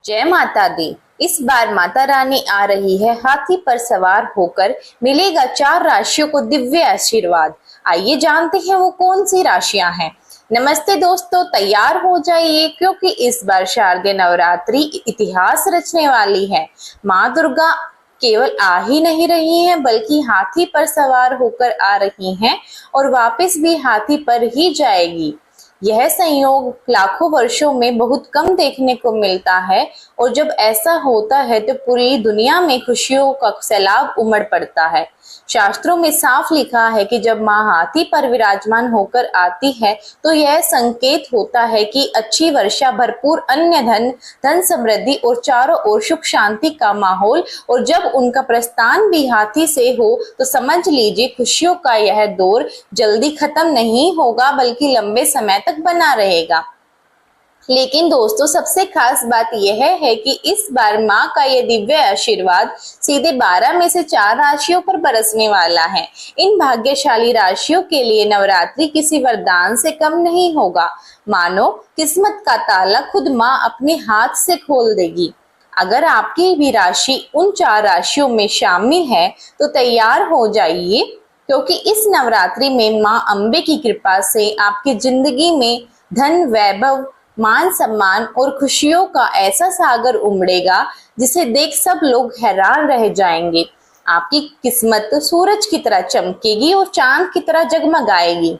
जय माता दी। इस बार माता रानी आ रही है हाथी पर सवार होकर। मिलेगा 4 राशियों को दिव्य आशीर्वाद। आइए जानते हैं वो कौन सी राशियां हैं। नमस्ते दोस्तों, तैयार हो जाइए क्योंकि इस बार शारदीय नवरात्रि इतिहास रचने वाली है। माँ दुर्गा केवल आ ही नहीं रही हैं बल्कि हाथी पर सवार होकर आ रही हैं और वापस भी हाथी पर ही जाएगी। यह संयोग लाखों वर्षों में बहुत कम देखने को मिलता है और जब ऐसा होता है तो पूरी दुनिया में खुशियों का सैलाब उमड़ पड़ता है। शास्त्रों में साफ लिखा है कि जब माँ हाथी पर विराजमान होकर आती है तो यह संकेत होता है कि अच्छी वर्षा, भरपूर अन्न धन समृद्धि और चारों ओर सुख शांति का माहौल। और जब उनका प्रस्थान भी हाथी से हो तो समझ लीजिए खुशियों का यह दौर जल्दी खत्म नहीं होगा बल्कि लंबे समय तक बना रहेगा। लेकिन दोस्तों, सबसे खास बात यह है कि इस बार माँ का यह दिव्य आशीर्वाद सीधे 12 में से 4 राशियों पर बरसने वाला है। इन भाग्यशाली राशियों के लिए नवरात्रि किसी वरदान से कम नहीं होगा। मानो किस्मत का ताला खुद माँ अपने हाथ से खोल देगी। अगर आपकी भी राशि उन 4 राशियों में शामिल है तो तैयार हो जाइए क्योंकि इस नवरात्रि में माँ अम्बे की कृपा से आपकी जिंदगी में धन, वैभव, मान सम्मान और खुशियों का ऐसा सागर उमड़ेगा जिसे देख सब लोग हैरान रह जाएंगे। आपकी किस्मत सूरज की तरह चमकेगी और चांद की तरह जगमगाएगी।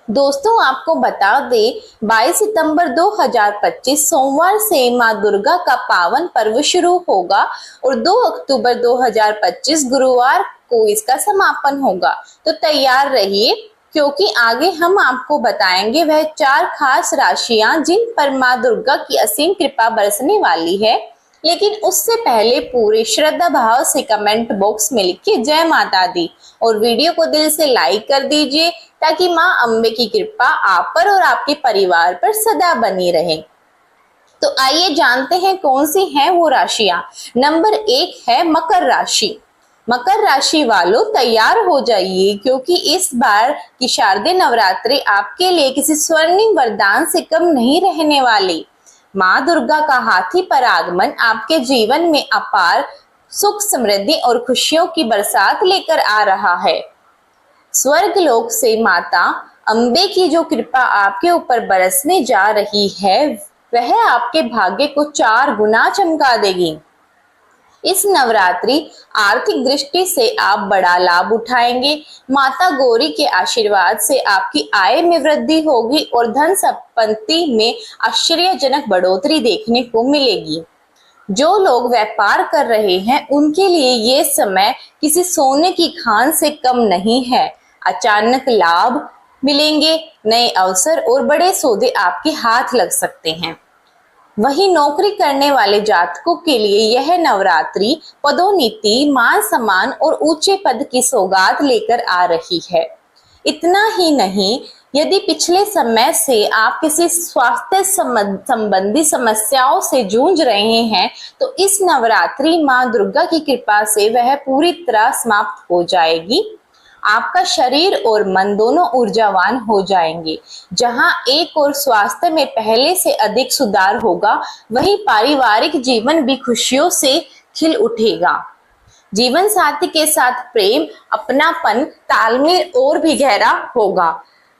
दोस्तों, आपको बता दें 22 सितंबर 2025 सोमवार से माँ दुर्गा का पावन पर्व शुरू होगा और 2 अक्टूबर 2025 गुरुवार को इसका समापन होगा। तो तैयार रहिए क्योंकि आगे हम आपको बताएंगे वह 4 खास राशियां जिन पर माँ दुर्गा की असीम कृपा बरसने वाली है। लेकिन उससे पहले पूरे श्रद्धा भाव से कमेंट बॉक्स में लिखिए जय माता दी और वीडियो को दिल से लाइक कर दीजिए ताकि माँ अम्बे की कृपा आप पर और आपके परिवार पर सदा बनी रहे। तो आइए जानते हैं कौन सी हैं वो राशियां। नंबर 1 है मकर राशि। मकर राशि वालों, तैयार हो जाइए क्योंकि इस बार की शारदीय नवरात्रि आपके लिए किसी स्वर्णिम वरदान से कम नहीं रहने वाली। माँ दुर्गा का हाथी पर आगमन आपके जीवन में अपार सुख, समृद्धि और खुशियों की बरसात लेकर आ रहा है। स्वर्ग लोक से माता अम्बे की जो कृपा आपके ऊपर बरसने जा रही है वह आपके भाग्य को 4 गुना चमका देगी। इस नवरात्रि आर्थिक दृष्टि से आप बड़ा लाभ उठाएंगे। माता गौरी के आशीर्वाद से आपकी आय में वृद्धि होगी और धन संपत्ति में आश्चर्यजनक बढ़ोतरी देखने को मिलेगी। जो लोग व्यापार कर रहे हैं उनके लिए ये समय किसी सोने की खान से कम नहीं है। अचानक लाभ मिलेंगे, नए अवसर और बड़े सौदे आपके हाथ लग सकते हैं। वहीं नौकरी करने वाले जातकों के लिए यह नवरात्रि पदोन्नति, मान सम्मान और ऊंचे पद की सौगात लेकर आ रही है। इतना ही नहीं, यदि पिछले समय से आप किसी स्वास्थ्य संबंधी समस्याओं से जूझ रहे हैं तो इस नवरात्रि माँ दुर्गा की कृपा से वह पूरी तरह समाप्त हो जाएगी। आपका शरीर और मन दोनों ऊर्जावान हो जाएंगे। जहां एक और स्वास्थ्य में पहले से अधिक सुधार होगा वहीं पारिवारिक जीवन भी खुशियों से खिल उठेगा। जीवन साथी के साथ प्रेम, अपनापन, तालमेल और भी गहरा होगा।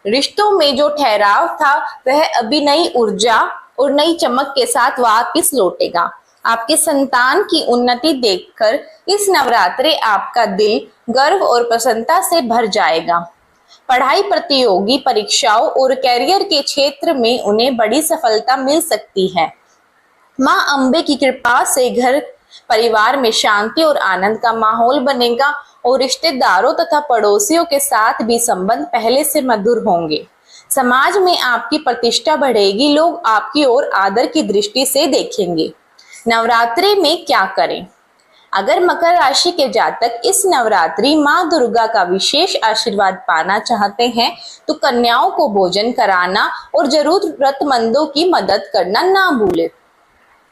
रिश्तों में जो ठहराव था वह अभी नई ऊर्जा और नई चमक के साथ वापस लौटेगा। आपके संतान की उन्नति देखकर इस नवरात्रि आपका दिल गर्व और प्रसन्नता से भर जाएगा। पढ़ाई, प्रतियोगी परीक्षाओं और कैरियर के क्षेत्र में उन्हें बड़ी सफलता मिल सकती है। माँ अम्बे की कृपा से घर परिवार में शांति और आनंद का माहौल बनेगा और रिश्तेदारों तथा पड़ोसियों के साथ भी संबंध पहले से मधुर होंगे। समाज में आपकी प्रतिष्ठा बढ़ेगी, लोग आपकी ओर आदर की दृष्टि से देखेंगे। नवरात्रि में क्या करें? अगर मकर राशि के जातक इस नवरात्रि माँ दुर्गा का विशेष आशीर्वाद पाना चाहते हैं तो कन्याओं को भोजन कराना और जरूरतमंदों की मदद करना ना भूलें।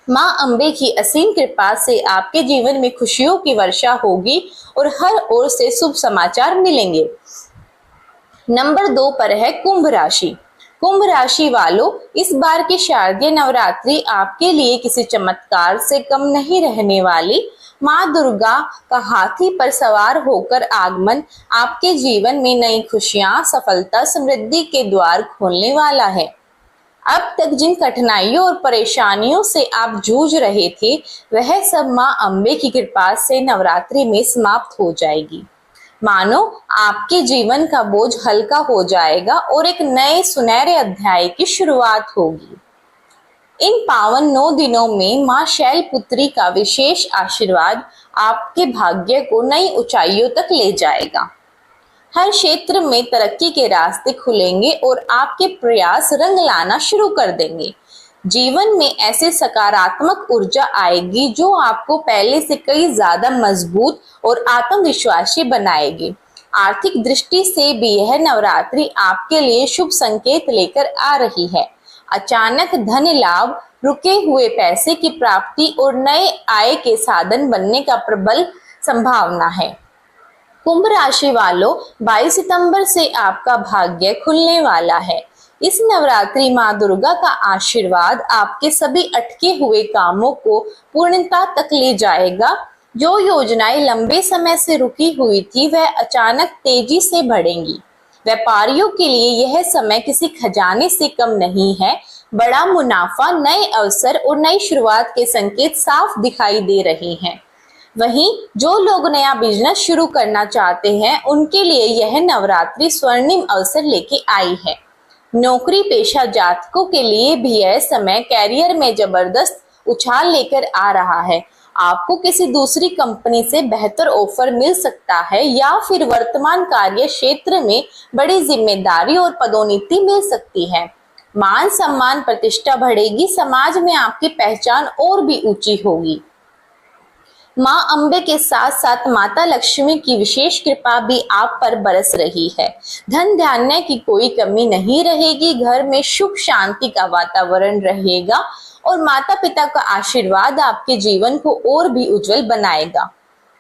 माँ अम्बे की असीम कृपा से आपके जीवन में खुशियों की वर्षा होगी और हर ओर से शुभ समाचार मिलेंगे। नंबर 2 पर है कुंभ राशि। कुंभ राशि वालों, इस बार की शारदीय नवरात्रि आपके लिए किसी चमत्कार से कम नहीं रहने वाली। माँ दुर्गा का हाथी पर सवार होकर आगमन आपके जीवन में नई खुशियां, सफलता, समृद्धि के द्वार खोलने वाला है। अब तक जिन कठिनाइयों और परेशानियों से आप जूझ रहे थे, वह सब माँ अम्बे की कृपा से नवरात्रि में समाप्त हो जाएगी। मानो आपके जीवन का बोझ हल्का हो जाएगा और एक नए सुनहरे अध्याय की शुरुआत होगी। इन पावन 9 दिनों में माँ शैलपुत्री का विशेष आशीर्वाद आपके भाग्य को नई ऊंचाइयों तक ले जाएगा। हर क्षेत्र में तरक्की के रास्ते खुलेंगे और आपके प्रयास रंग लाना शुरू कर देंगे। जीवन में ऐसे सकारात्मक ऊर्जा आएगी जो आपको पहले से कई ज्यादा मजबूत और आत्मविश्वासी बनाएगी। आर्थिक दृष्टि से भी यह नवरात्रि आपके लिए शुभ संकेत लेकर आ रही है। अचानक धन लाभ, रुके हुए पैसे की प्राप्ति और नए आय के साधन बनने का प्रबल संभावना है। कुंभ राशि वालों, 22 सितंबर से आपका भाग्य खुलने वाला है। इस नवरात्रि माँ दुर्गा का आशीर्वाद आपके सभी अटके हुए कामों को पूर्णता तक ले जाएगा। जो योजनाएं लंबे समय से रुकी हुई थी, वह अचानक तेजी से बढ़ेंगी। व्यापारियों के लिए यह समय किसी खजाने से कम नहीं है। बड़ा मुनाफा, नए अवसर और नई शुरुआत के संकेत साफ दिखाई दे रहे हैं। वहीं जो लोग नया बिजनेस शुरू करना चाहते हैं, उनके लिए यह नवरात्रि स्वर्णिम अवसर लेके आई है। नौकरी पेशा जातकों के लिए भी यह समय कैरियर में जबरदस्त उछाल लेकर आ रहा है। आपको किसी दूसरी कंपनी से बेहतर ऑफर मिल सकता है या फिर वर्तमान कार्य क्षेत्र में बड़ी जिम्मेदारी और पदोन्नति मिल सकती है। मान सम्मान, प्रतिष्ठा बढ़ेगी। समाज में आपकी पहचान और भी ऊंची होगी। माँ अम्बे के साथ साथ माता लक्ष्मी की विशेष कृपा भी आप पर बरस रही है। धन धान्य की कोई कमी नहीं रहेगी। घर में सुख शांति का वातावरण रहेगा और माता पिता का आशीर्वाद आपके जीवन को और भी उज्जवल बनाएगा।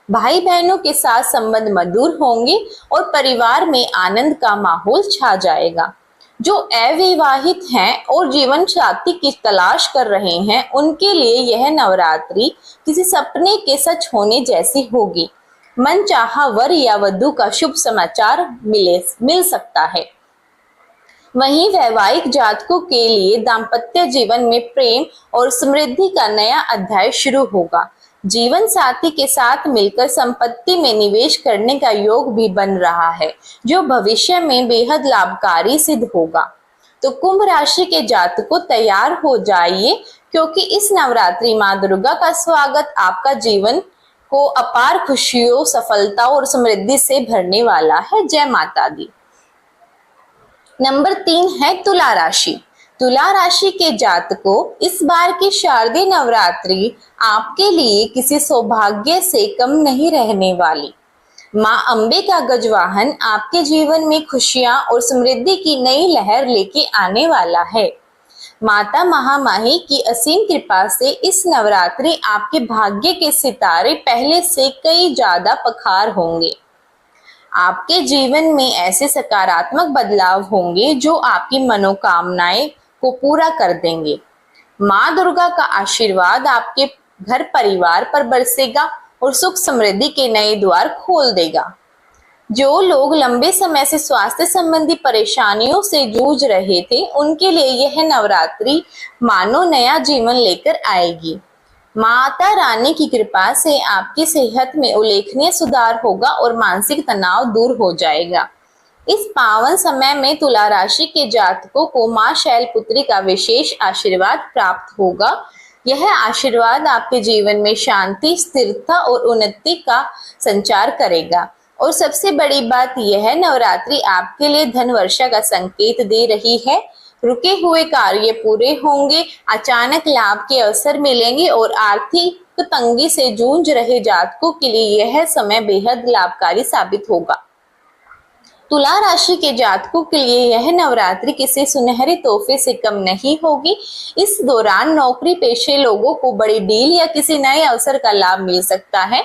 भाई बहनों के साथ संबंध मधुर होंगे और परिवार में आनंद का माहौल छा जाएगा। जो अविवाहित हैं और जीवन साथी की तलाश कर रहे हैं, उनके लिए यह नवरात्रि किसी सपने के सच होने जैसी होगी। मनचाहा वर या वधू का शुभ समाचार मिल सकता है। वहीं वैवाहिक जातकों के लिए दाम्पत्य जीवन में प्रेम और समृद्धि का नया अध्याय शुरू होगा। जीवन साथी के साथ मिलकर संपत्ति में निवेश करने का योग भी बन रहा है, जो भविष्य में बेहद लाभकारी सिद्ध होगा। तो कुंभ राशि के जातकों, तैयार हो जाइए, क्योंकि इस नवरात्रि माँ दुर्गा का स्वागत आपका जीवन को अपार खुशियों, सफलता और समृद्धि से भरने वाला है। जय माता दी। नंबर 3 है तुला राशि। तुला राशि के जातकों, इस बार की शारदीय नवरात्रि आपके लिए किसी सौभाग्य से कम नहीं रहने वाली। माँ अम्बे का गजवाहन आपके जीवन में खुशियां और समृद्धि की नई लहर लेके आने वाला है। माता महामाही की असीम कृपा से इस नवरात्रि आपके भाग्य के सितारे पहले से कई ज्यादा पखार होंगे। आपके जीवन में ऐसे सकारात्मक बदलाव होंगे जो आपकी मनोकामनाएं को पूरा कर देंगे। माँ दुर्गा का आशीर्वाद आपके घर परिवार पर बरसेगा और सुख समृद्धि के नए द्वार खोल देगा। जो लोग लंबे समय से स्वास्थ्य संबंधी परेशानियों से जूझ रहे थे, उनके लिए यह नवरात्रि मानो नया जीवन लेकर आएगी। माता रानी की कृपा से आपकी सेहत में उल्लेखनीय सुधार होगा और मानसिक तनाव दूर हो जाएगा। इस पावन समय में तुला राशि के जातकों को माँ शैलपुत्री का विशेष आशीर्वाद प्राप्त होगा। यह आशीर्वाद आपके जीवन में शांति, स्थिरता और उन्नति का संचार करेगा। और सबसे बड़ी बात यह है, नवरात्रि आपके लिए धन वर्षा का संकेत दे रही है। रुके हुए कार्य पूरे होंगे, अचानक लाभ के अवसर मिलेंगे और आर्थिक तंगी से जूझ रहे जातकों के लिए यह समय बेहद लाभकारी साबित होगा। तुला राशि के जातकों के लिए यह नवरात्रि किसी सुनहरे तोहफे से कम नहीं होगी। इस दौरान नौकरी पेशे लोगों को बड़ी डील या किसी नए अवसर का लाभ मिल सकता है।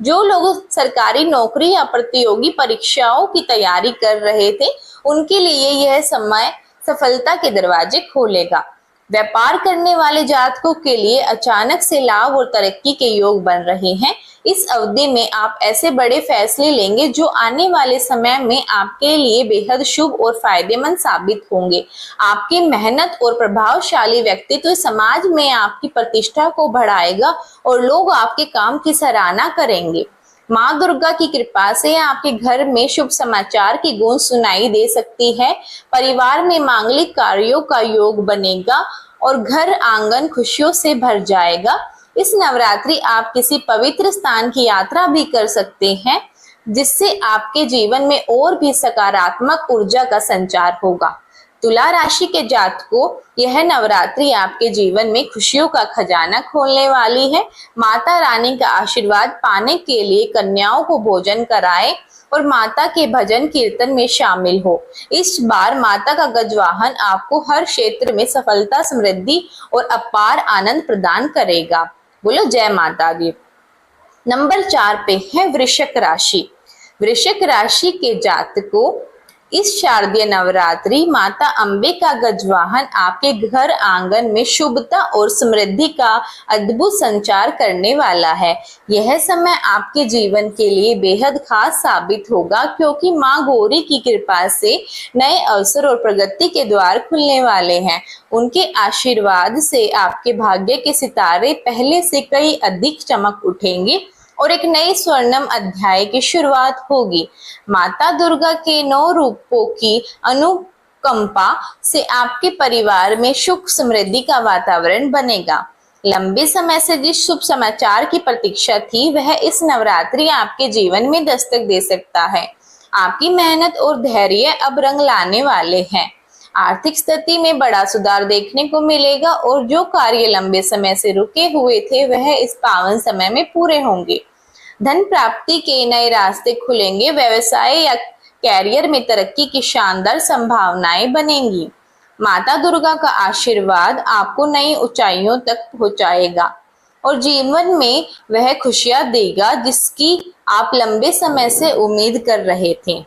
जो लोग सरकारी नौकरी या प्रतियोगी परीक्षाओं की तैयारी कर रहे थे, उनके लिए यह समय सफलता के दरवाजे खोलेगा। व्यापार करने वाले जातकों के लिए अचानक से लाभ और तरक्की के योग बन रहे हैं। इस अवधि में आप ऐसे बड़े फैसले लेंगे जो आने वाले समय में आपके लिए बेहद शुभ और फायदेमंद साबित होंगे। आपकी मेहनत और प्रभावशाली व्यक्तित्व समाज में आपकी प्रतिष्ठा को बढ़ाएगा और लोग आपके काम की सराहना करेंगे। माँ दुर्गा की कृपा से आपके घर में शुभ समाचार की गूंज सुनाई दे सकती है। परिवार में मांगलिक कार्यों का योग बनेगा और घर आंगन खुशियों से भर जाएगा। इस नवरात्रि आप किसी पवित्र स्थान की यात्रा भी कर सकते हैं, जिससे आपके जीवन में और भी सकारात्मक ऊर्जा का संचार होगा। तुला राशि के जातकों, यह नवरात्रि आपके जीवन में खुशियों का खजाना खोलने वाली है। माता रानी का आशीर्वाद पाने के लिए कन्याओं को भोजन कराएं और माता के भजन कीर्तन में शामिल हो। इस बार माता का गजवाहन आपको हर क्षेत्र में सफलता, समृद्धि और अपार आनंद प्रदान करेगा। बोलो जय माता दी। नंबर 4 पे है वृश्चिक राशि। वृश्चिक राशि के जातकों, इस शारदीय नवरात्रि माता अंबे का गजवाहन आपके घर आंगन में शुभता और समृद्धि का अद्भुत संचार करने वाला है। यह समय आपके जीवन के लिए बेहद खास साबित होगा, क्योंकि माँ गौरी की कृपा से नए अवसर और प्रगति के द्वार खुलने वाले हैं। उनके आशीर्वाद से आपके भाग्य के सितारे पहले से कई अधिक चमक उठेंगे और एक नई स्वर्णिम अध्याय की शुरुआत होगी। माता दुर्गा के 9 रूपों की अनुकंपा से आपके परिवार में सुख समृद्धि का वातावरण बनेगा। लंबे समय से जिस शुभ समाचार की प्रतीक्षा थी, वह इस नवरात्रि आपके जीवन में दस्तक दे सकता है। आपकी मेहनत और धैर्य अब रंग लाने वाले हैं। आर्थिक स्थिति में बड़ा सुधार देखने को मिलेगा और जो कार्य लंबे समय से रुके हुए थे, वह इस पावन समय में पूरे होंगे। धन प्राप्ति के नए रास्ते खुलेंगे। व्यवसाय या कैरियर में तरक्की की शानदार संभावनाएं बनेंगी। माता दुर्गा का आशीर्वाद आपको नई ऊंचाइयों तक पहुंचाएगा और जीवन में वह खुशियां देगा जिसकी आप लंबे समय से उम्मीद कर रहे थे।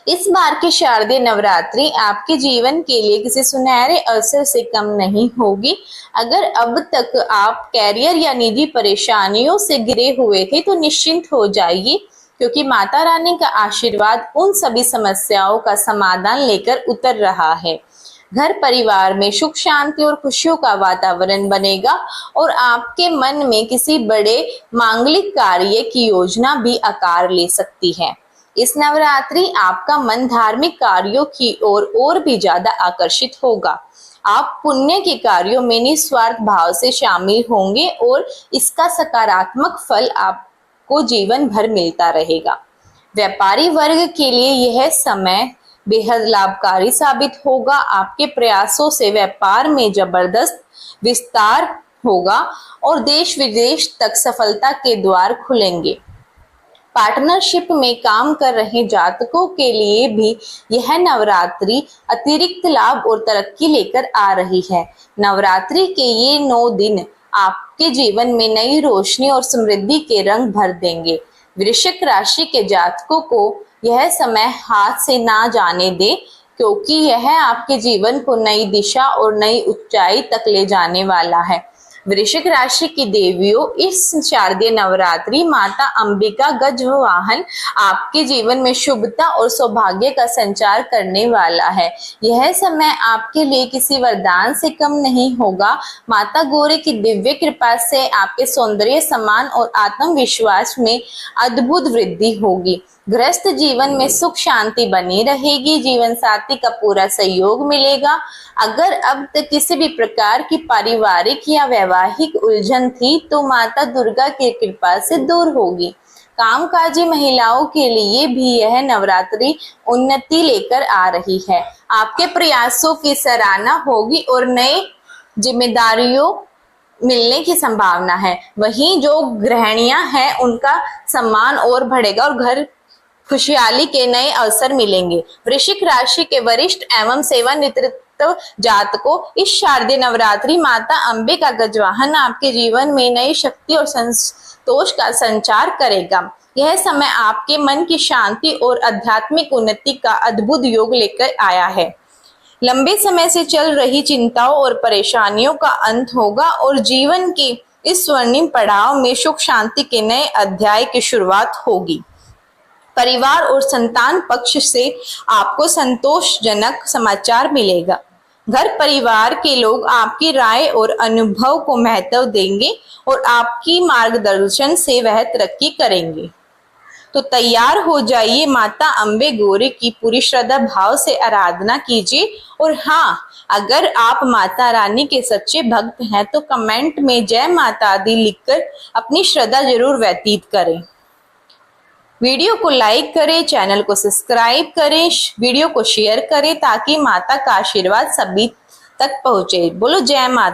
इस बार की शारदीय नवरात्रि आपके जीवन के लिए किसी सुनहरे अवसर से कम नहीं होगी। अगर अब तक आप कैरियर या निजी परेशानियों से घिरे हुए थे, तो निश्चिंत हो जाइए, क्योंकि माता रानी का आशीर्वाद उन सभी समस्याओं का समाधान लेकर उतर रहा है। घर परिवार में सुख शांति और खुशियों का वातावरण बनेगा और आपके मन में किसी बड़े मांगलिक कार्य की योजना भी आकार ले सकती है। इस नवरात्रि आपका मन धार्मिक कार्यों की ओर और भी ज्यादा आकर्षित होगा। आप पुण्य के कार्यों में निस्वार्थ भाव से शामिल होंगे और इसका सकारात्मक फल आपको जीवन भर मिलता रहेगा। व्यापारी वर्ग के लिए यह समय बेहद लाभकारी साबित होगा। आपके प्रयासों से व्यापार में जबरदस्त विस्तार होगा और देश विदेश तक सफलता के द्वार खुलेंगे। पार्टनरशिप में काम कर रहे जातकों के लिए भी यह नवरात्रि अतिरिक्त लाभ और तरक्की लेकर आ रही है। नवरात्रि के ये 9 दिन आपके जीवन में नई रोशनी और समृद्धि के रंग भर देंगे। वृश्चिक राशि के जातकों को यह समय हाथ से ना जाने दे, क्योंकि यह आपके जीवन को नई दिशा और नई ऊंचाई तक ले जाने वाला है। वृश्चिक राशि की देवियों, इस शारदीय नवरात्रि माता अंबिका गजवाहन आपके जीवन में शुभता और सौभाग्य का संचार करने वाला है। यह समय आपके लिए किसी वरदान से कम नहीं होगा। माता गौरी की दिव्य कृपा से आपके सौंदर्य, सम्मान और आत्मविश्वास में अद्भुत वृद्धि होगी। गृहस्थ जीवन में सुख शांति बनी रहेगी। जीवन साथी का पूरा सहयोग मिलेगा। अगर अब तक किसी भी प्रकार की पारिवारिक या वैवाहिक उलझन थी, तो माता दुर्गा की कृपा से दूर होगी। कामकाजी महिलाओं के लिए भी यह नवरात्रि उन्नति लेकर आ रही है। आपके प्रयासों की सराहना होगी और नए जिम्मेदारियों मिलने की संभावना है। वहीं जो गृहिणियां हैं, उनका सम्मान और बढ़ेगा और घर खुशहाली के नए अवसर मिलेंगे। वृश्चिक राशि के वरिष्ठ एवं सेवानिवृत्त जातकों, इस शारदीय नवरात्रि माता अंबे का गजवाहन आपके जीवन में नई शक्ति और संतोष का संचार करेगा। यह समय आपके मन की शांति और आध्यात्मिक उन्नति का अद्भुत योग लेकर आया है। लंबे समय से चल रही चिंताओं और परेशानियों का अंत होगा और जीवन के इस स्वर्णिम पड़ाव में सुख शांति के नए अध्याय की शुरुआत होगी। परिवार और संतान पक्ष से आपको संतोषजनक समाचार मिलेगा। घर परिवार के लोग आपकी राय और अनुभव को महत्व देंगे और आपकी मार्गदर्शन से वह तरक्की करेंगे। तो तैयार हो जाइए, माता अम्बे गौरी की पूरी श्रद्धा भाव से आराधना कीजिए। और हाँ, अगर आप माता रानी के सच्चे भक्त हैं तो कमेंट में जय माता दी लिखकर अपनी श्रद्धा जरूर व्यतीत करें। वीडियो को लाइक करें, चैनल को सब्सक्राइब करें, वीडियो को शेयर करें ताकि माता का आशीर्वाद सभी तक पहुंचे। बोलो जय माता।